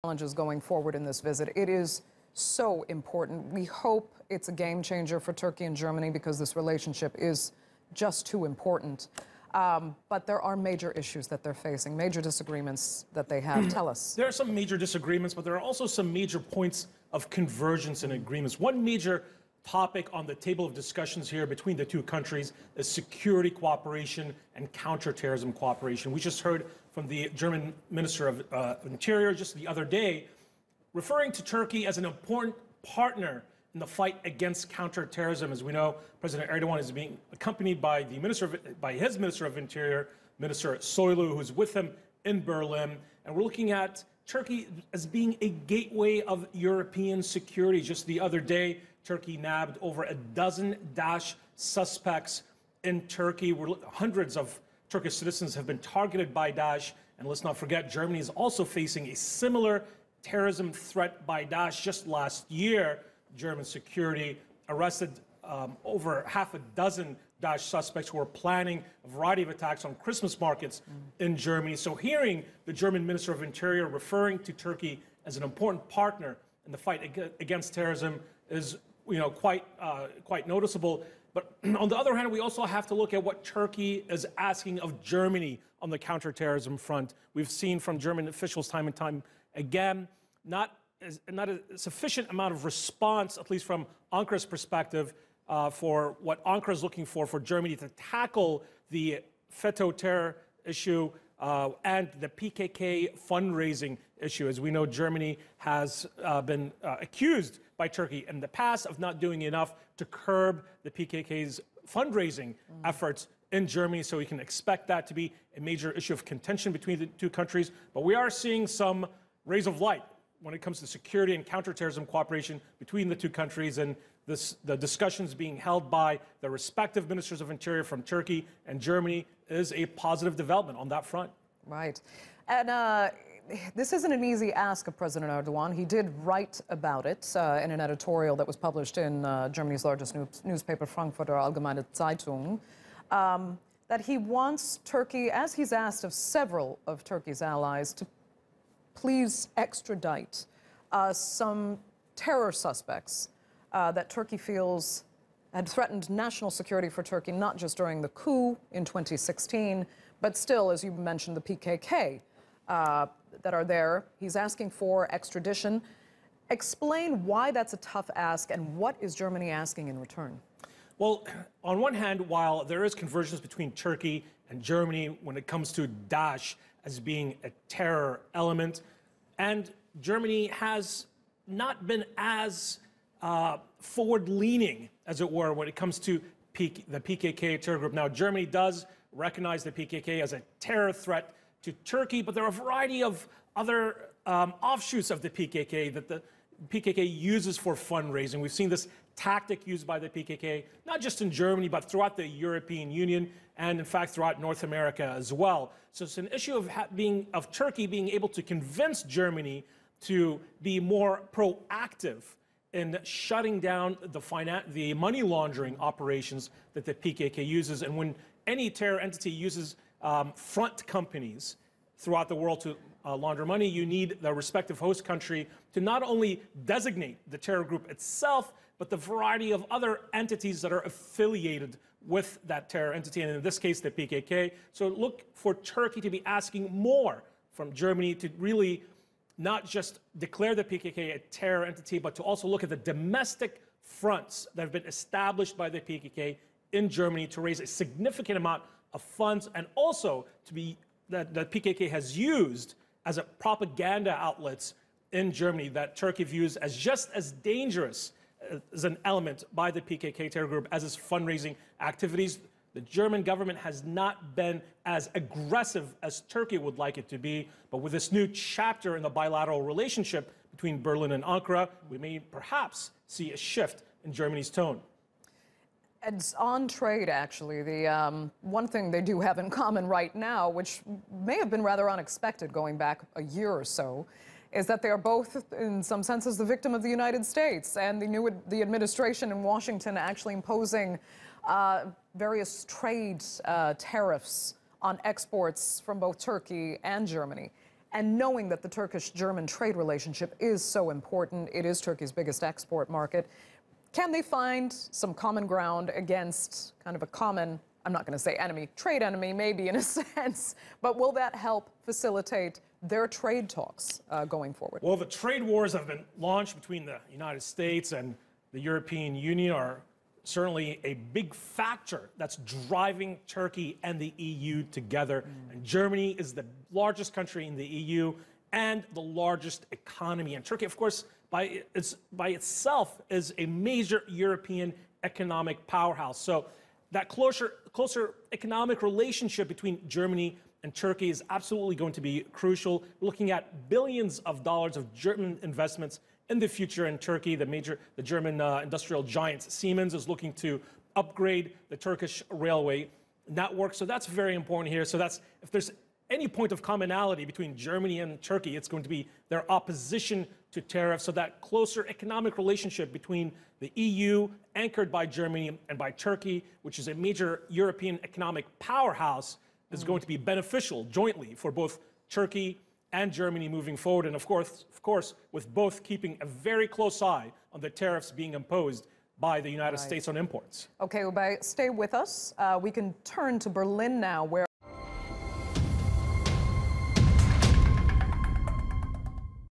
Challenges going forward in this visit. It is so important. We hope it's a game changer for Turkey and Germany because this relationship is just too important. But there are major issues that they're facing, major disagreements that they have. Tell us. There are some major disagreements, but there are also some major points of convergence and agreements. One major topic on the table of discussions here between the two countries is security cooperation and counterterrorism cooperation. We just heard from the German Minister of Interior just the other day, referring to Turkey as an important partner in the fight against counterterrorism. As we know, President Erdogan is being accompanied by his Minister of Interior, Minister Soylu, who's with him in Berlin. And we're looking at Turkey as being a gateway of European security. Just the other day, Turkey nabbed over a dozen Daesh suspects in Turkey. Hundreds of Turkish citizens have been targeted by Daesh. And let's not forget, Germany is also facing a similar terrorism threat by Daesh. Just last year, German security arrested over half a dozen Daesh suspects who were planning a variety of attacks on Christmas markets in Germany. So hearing the German Minister of Interior referring to Turkey as an important partner in the fight against terrorism is quite noticeable. But on the other hand, we also have to look at what Turkey is asking of Germany on the counterterrorism front. We've seen from German officials time and time again, not a sufficient amount of response, at least from Ankara's perspective, for what Ankara is looking for Germany to tackle the FETÖ terror issue and the PKK fundraising issue. As we know, Germany has been accused by Turkey in the past of not doing enough to curb the PKK's fundraising efforts in Germany, so we can expect that to be a major issue of contention between the two countries. But we are seeing some rays of light when it comes to security and counterterrorism cooperation between the two countries, and the discussions being held by the respective ministers of interior from Turkey and Germany is a positive development on that front. Right. And this isn't an easy ask of President Erdogan. He did write about it in an editorial that was published in Germany's largest newspaper, Frankfurter Allgemeine Zeitung, that he wants Turkey, as he's asked of several of Turkey's allies, to please extradite some terror suspects that Turkey feels had threatened national security for Turkey, not just during the coup in 2016, but still, as you mentioned, the PKK that are there. He's asking for extradition. Explain why that's a tough ask and what is Germany asking in return? Well, on one hand, while there is convergence between Turkey and Germany when it comes to Daesh as being a terror element, and Germany has not been as forward-leaning, as it were, when it comes to the PKK terror group. Now, Germany does recognize the PKK as a terror threat to Turkey, but there are a variety of other offshoots of the PKK that the PKK uses for fundraising. We've seen this tactic used by the PKK, not just in Germany, but throughout the European Union and, in fact, throughout North America as well. So it's an issue of Turkey being able to convince Germany to be more proactive in shutting down the money laundering operations that the PKK uses. And when any terror entity uses front companies throughout the world to launder money, you need the respective host country to not only designate the terror group itself, but the variety of other entities that are affiliated with that terror entity, and in this case, the PKK. So look for Turkey to be asking more from Germany to really not just declare the PKK a terror entity, but to also look at the domestic fronts that have been established by the PKK in Germany to raise a significant amount of funds, and also to be that the PKK has used as a propaganda outlets in Germany that Turkey views as just as dangerous as an element by the PKK terror group as its fundraising activities. The German government has not been as aggressive as Turkey would like it to be, but with this new chapter in the bilateral relationship between Berlin and Ankara, we may perhaps see a shift in Germany's tone. It's on trade, actually. The one thing they do have in common right now, which may have been rather unexpected going back a year or so, is that they are both, in some senses, the victim of the United States and the administration in Washington actually imposing various trade tariffs on exports from both Turkey and Germany. And knowing that the Turkish-German trade relationship is so important, it is Turkey's biggest export market, can they find some common ground against kind of a common, I'm not going to say enemy, trade enemy maybe in a sense, but will that help facilitate their trade talks going forward? Well, the trade wars that have been launched between the United States and the European Union are certainly a big factor that's driving Turkey and the EU together. And Germany is the largest country in the EU and the largest economy. And Turkey, of course, by itself is a major European economic powerhouse. So that closer economic relationship between Germany and Turkey is absolutely going to be crucial. We're looking at billions of dollars of German investments in the future in Turkey. The German industrial giant Siemens is looking to upgrade the Turkish railway network. So that's very important here. So that's, if there's any point of commonality between Germany and Turkey, it's going to be their opposition to tariffs. So that closer economic relationship between the EU, anchored by Germany, and by Turkey, which is a major European economic powerhouse, is going to be beneficial jointly for both Turkey and Germany moving forward. And of course, with both keeping a very close eye on the tariffs being imposed by the United States on imports. Okay, Ubay, stay with us. We can turn to Berlin now, where